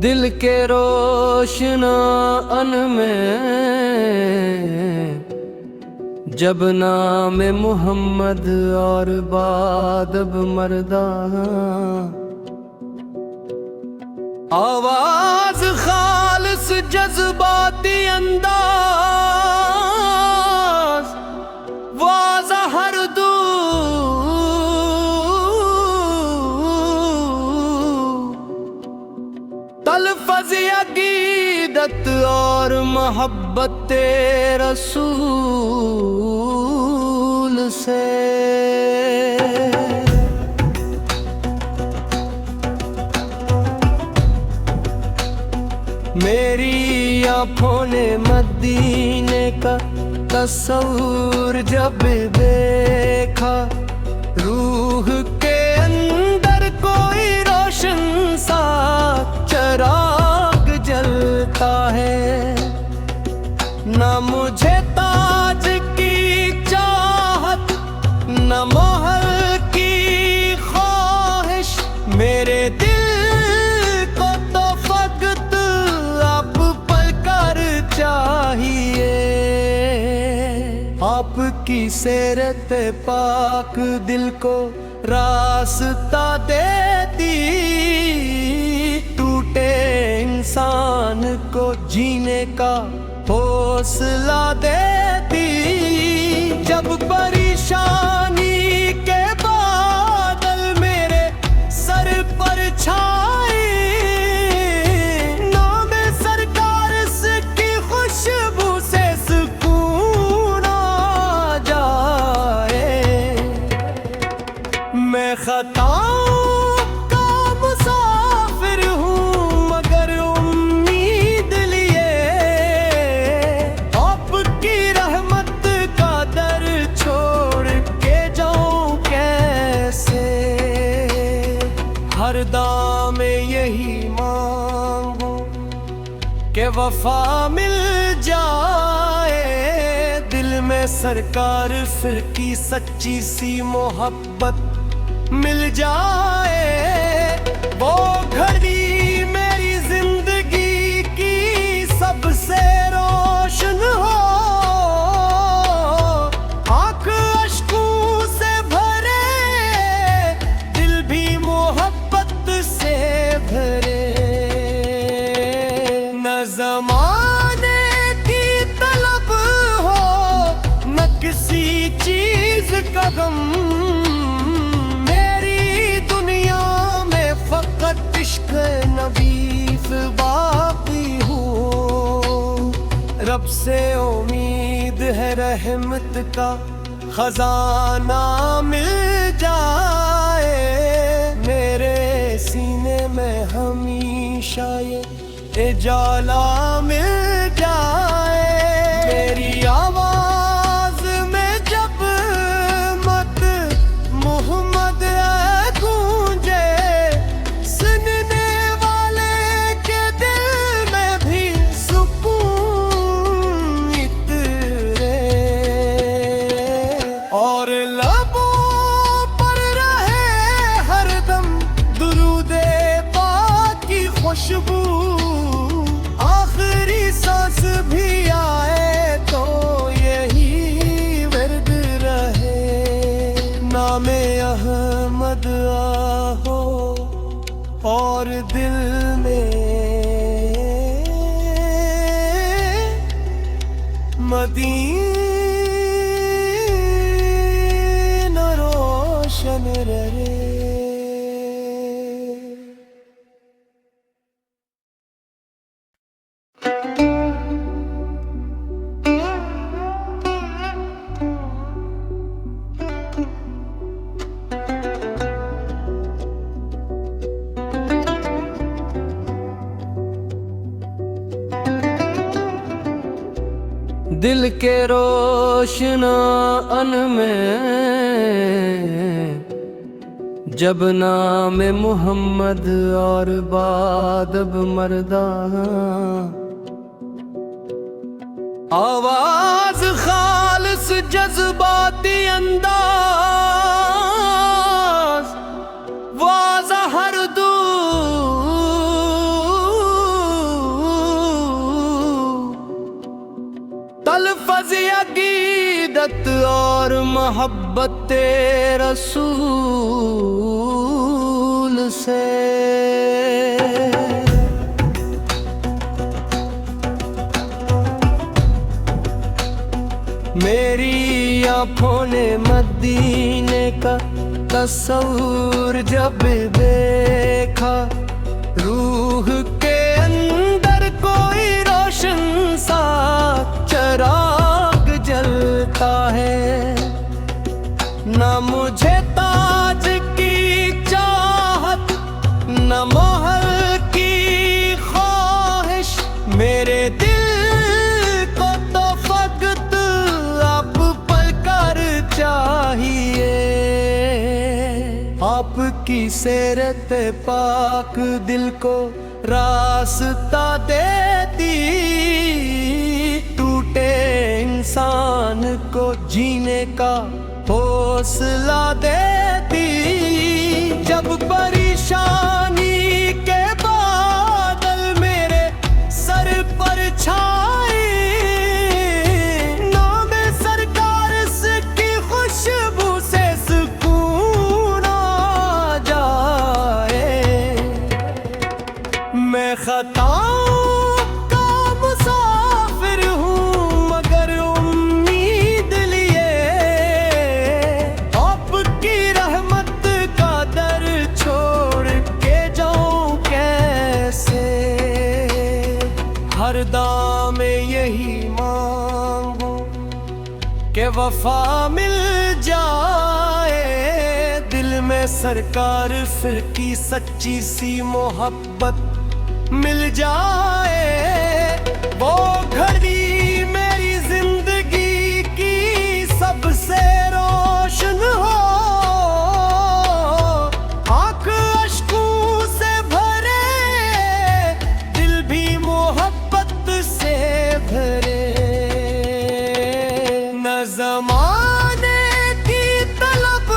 दिल के रोशनान में जब नाम मोहम्मद और बादब मर्दा, आवाज खालिस जज्बाती अंदाज वाज़ा हर दू तलफ़ज़ अक़ीदत और मोहब्बत रसूल से। मेरी आँखों ने मदीने का तस्वुर जब देखा, रूह के अंदर कोई रोशन सा चराग जलता है। न मुझे ताज की चाहत, न महल की ख्वाहिश, मेरे दिल को तो फकत आप पलकर चाहिए। आपकी सीरत पाक दिल को रास्ता देती, टूटे इंसान को जीने का हौसला देती। जब परेशानी के बादल मेरे सर पर छाए, नाम सरकार की खुशबू से सुकून आ जाए। मैं खताओं का मुसाफिर हूँ मगर उम्मीद लिए, आपकी रहमत का दर छोड़ के जाऊँ कैसे। हर दाम में यही मांगू कि वफा मिल जाए, दिल में सरकार फिर की सच्ची सी मोहब्बत मिल जाए। वो घड़ी मेरी जिंदगी की सबसे रोशन हो, आँख अश्कों से भरे, दिल भी मोहब्बत से भरे। न ज़माने की तलब हो, न किसी चीज का गम, इश्क नबी बाकी हूँ। रब से उम्मीद है रहमत का खजाना मिल जाए, मेरे सीने में हमेशा ये उजाला मिल जाए। मेरी आवाज में जब मत मोहम्मद गूंजे, सुनने वाले के दिल में भी सुकून इतरे, और लबों पर रहे हरदम दुरूदे पाक की खुशबू। आखिरी सांस भी आए तो यही वर्द रहे, नामे अहमद आहो और दिल में मदीना रोशन रहे। दिल के रोशनान में जब नाम मोहम्मद और बादब मर्दा, आवाज खालिस जज्बाती अंदाज वाज़ा हर दू तलफ़्ज़ अक़ीदत और मोहब्बत रसूल से। मेरी आँखों ने मदीने का तस्वुर जब देखा, रूह के अंदर कोई रोशन सा चिराग जलता है। न मुझे ताज की चाहत, न महल की ख्वाहिश, मेरे दिल को तो फकत आप पलकर चाहिए। आपकी सीरत पाक दिल को रास्ता देती, टूटे इंसान को जीने का हौसला देती। जब परेशानी के बादल मेरे सर पर छाए, नाम सरकार की खुशबू से सुकून आ जाए। मैं खताओं का मुसाफिर हूँ मगर उम्मीद लिए, आपकी रहमत का दर छोड़ के जाऊँ कैसे। हर दाम में यही मांगू कि वफा मिल जाए, दिल में सरकार फिर की सच्ची सी मोहब्बत मिल जाए। वो घड़ी मेरी जिंदगी की सबसे रोशन हो, आँख अश्कों से भरे, दिल भी मोहब्बत से भरे। न ज़माने की तलब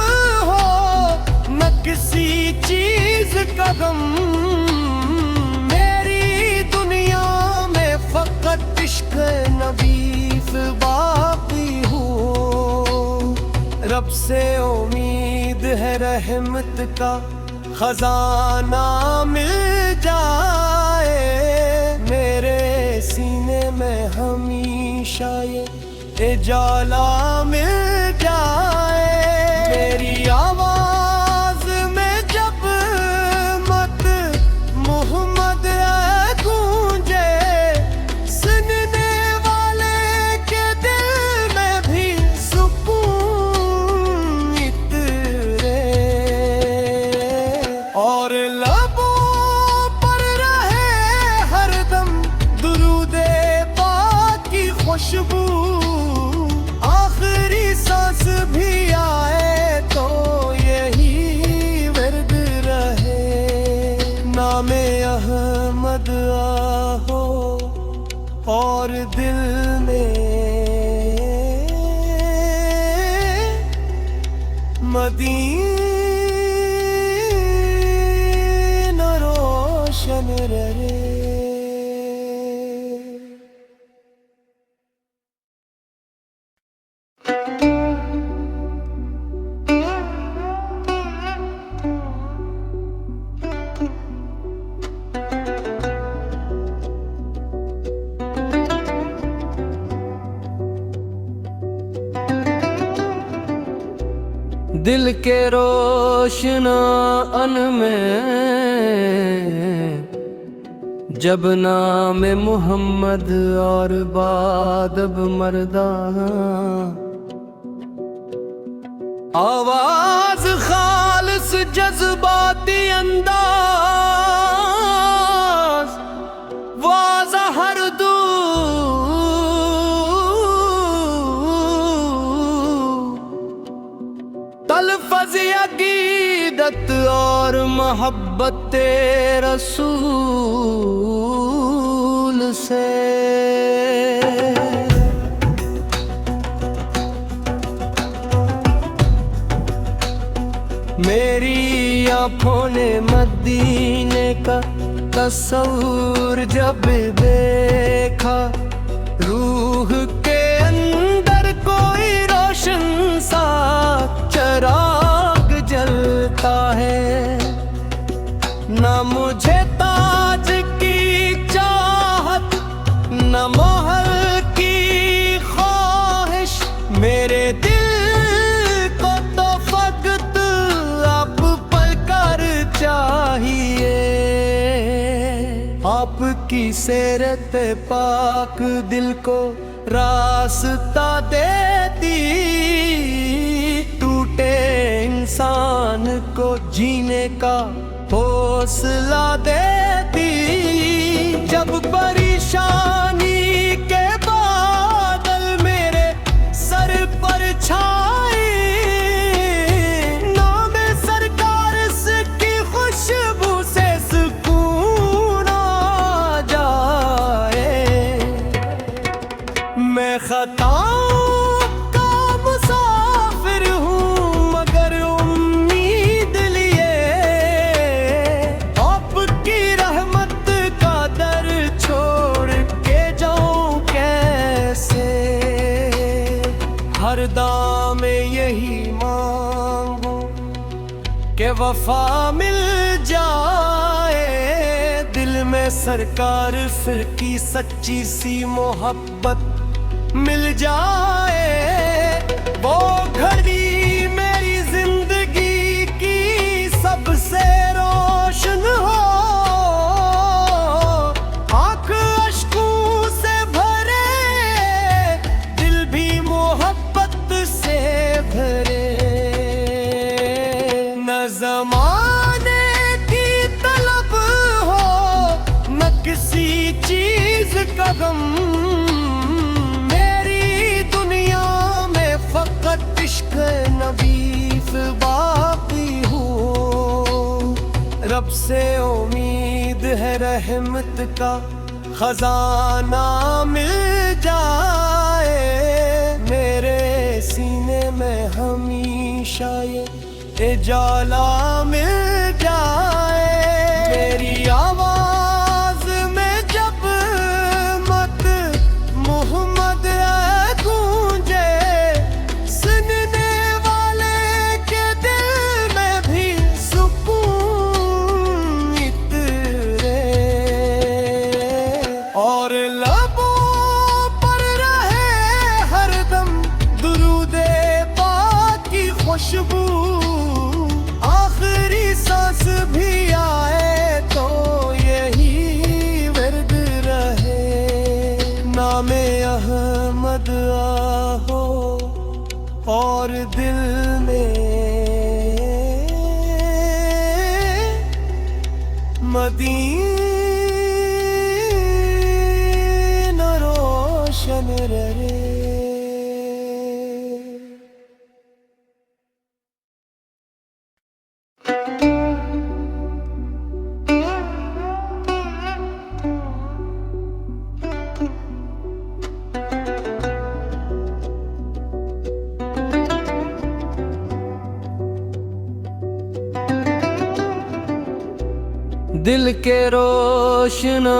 हो, न किसी चीज का गम, इश्क नबी बाकी हो। रब से उम्मीद है रहमत का खजाना मिल जाए, मेरे सीने में हमेशा ये उजाला मिल जाए। मेरी आवाज में जब मत मोहम्मद गूंजे, सुनने वाले के दिल में भी सुकून इतरे, और लबों पर रहे हरदम दुरूदे पाक की खुशबू। आखिरी सांस भी आए तो यही वर्द रहे, नामे अहमद आहो और दिल में मदीना रोशन रहे। दिल के रोशनान में जब नाम मोहम्मद और बादब मर्दा, आवाज खालिस जज्बाती अंदाज, वाज़ा हर दू तलफ़्ज़ अक़ीदत और मोहब्बत रसूल से। मेरी आँखों ने मदीने का तस्वुर जब देखा, रूह के अंदर चराग जलता है। न मुझे ताज की चाहत, न महल की ख्वाहिश, मेरे दिल को तो फकत आप पलकर चाहिए। आपकी सीरत पाक दिल को रास्ता देती, टूटे इंसान को जीने का हौसला देती। जब परेशानी के बादल मेरे सर पर छाए, नाम सरकार की खुशबू से सुकून आ जाए। मैं खताओं का मुसाफिर हूँ मगर उम्मीद लिए, आपकी रहमत का दर छोड़ के जाऊं कैसे। हर दाम में यही मांगू कि वफा मिल जाए, दिल में सरकार फिर की सच्ची सी मोहब्बत मिल जाए। वो घड़ी मेरी जिंदगी की सबसे रोशन हो, आंख अश्कों से भरे, दिल भी मोहब्बत से भरे। न ज़माने की तलब हो, न किसी चीज का गम, इश्क नबीफ बाकी हूँ। रब से उम्मीद है रहमत का खजाना मिल जाए, मेरे सीने में हमेशा ये जाला मिल जाए। मेरी आवाज में जब मत मोहम्मद गूंजे, खुशबू आखिरी सांस भी आए तो यही वर्द रहे। नामे अहमद आहो और दिल में मदीना रोशन रहे। दिल के रोशनान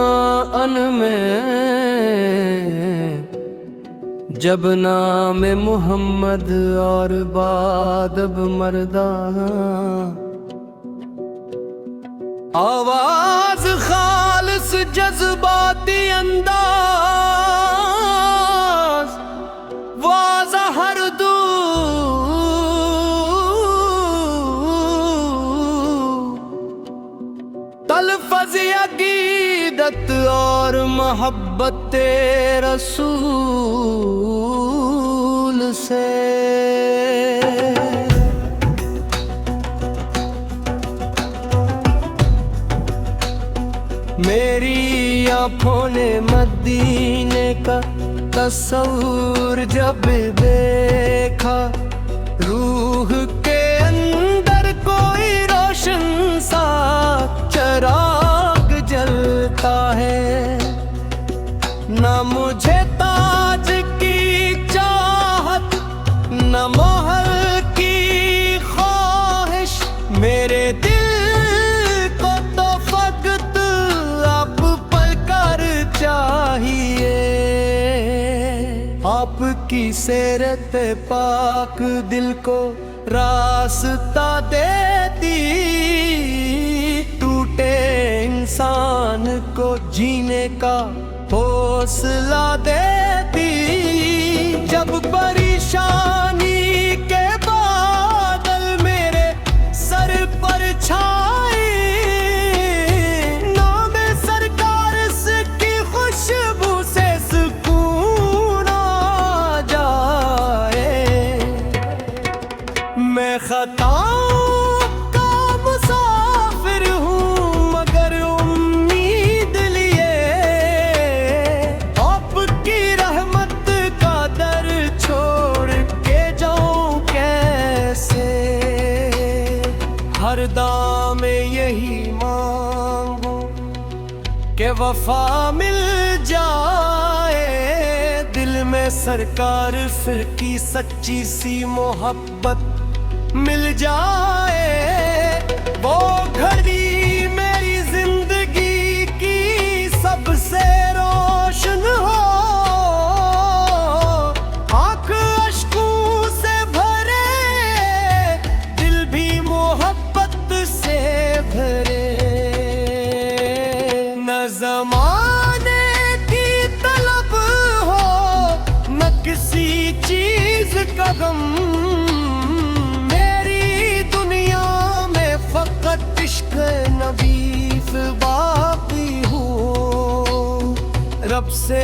में जब नाम मोहम्मद और बादब मर्दा, आवाज खालिस जज्बाती अंदाज, वाज़ा हर दू तलफ़ज़ अक़ीदत और मोहब्बत रसूल से। मेरी आँखों ने मदीने का तस्वुर जब देखा, रूह के अंदर कोई रोशन सा चराग जलता है। न मुझे ताज की चाहत, न महल की ख्वाहिश, मेरे दिल को तो फकत आप पलकर चाहिए। आपकी सीरत पाक दिल को रास्ता देती, टूटे इंसान को जीने का हौसला देती। जब परेशानी के बादल मेरे सर पर छाए, नाम सरकार की खुशबू से सुकून आ जाए। मैं खताओं का मुसाफिर हूँ मगर उम्मीद लिए, आपकी रहमत का दर छोड़ के जाऊं कैसे। हर दाम में यही मांगू कि वफा मिल जाए, दिल में सरकार फिर की सच्ची सी मोहब्बत मिल जाए। वो घड़ी मेरी जिंदगी की सबसे रोशन हो, आंख अश्कों से भरे, दिल भी मोहब्बत से भरे। न ज़माने की तलब हो न किसी चीज का गम, इश्क नबी बाकी हूँ रब से।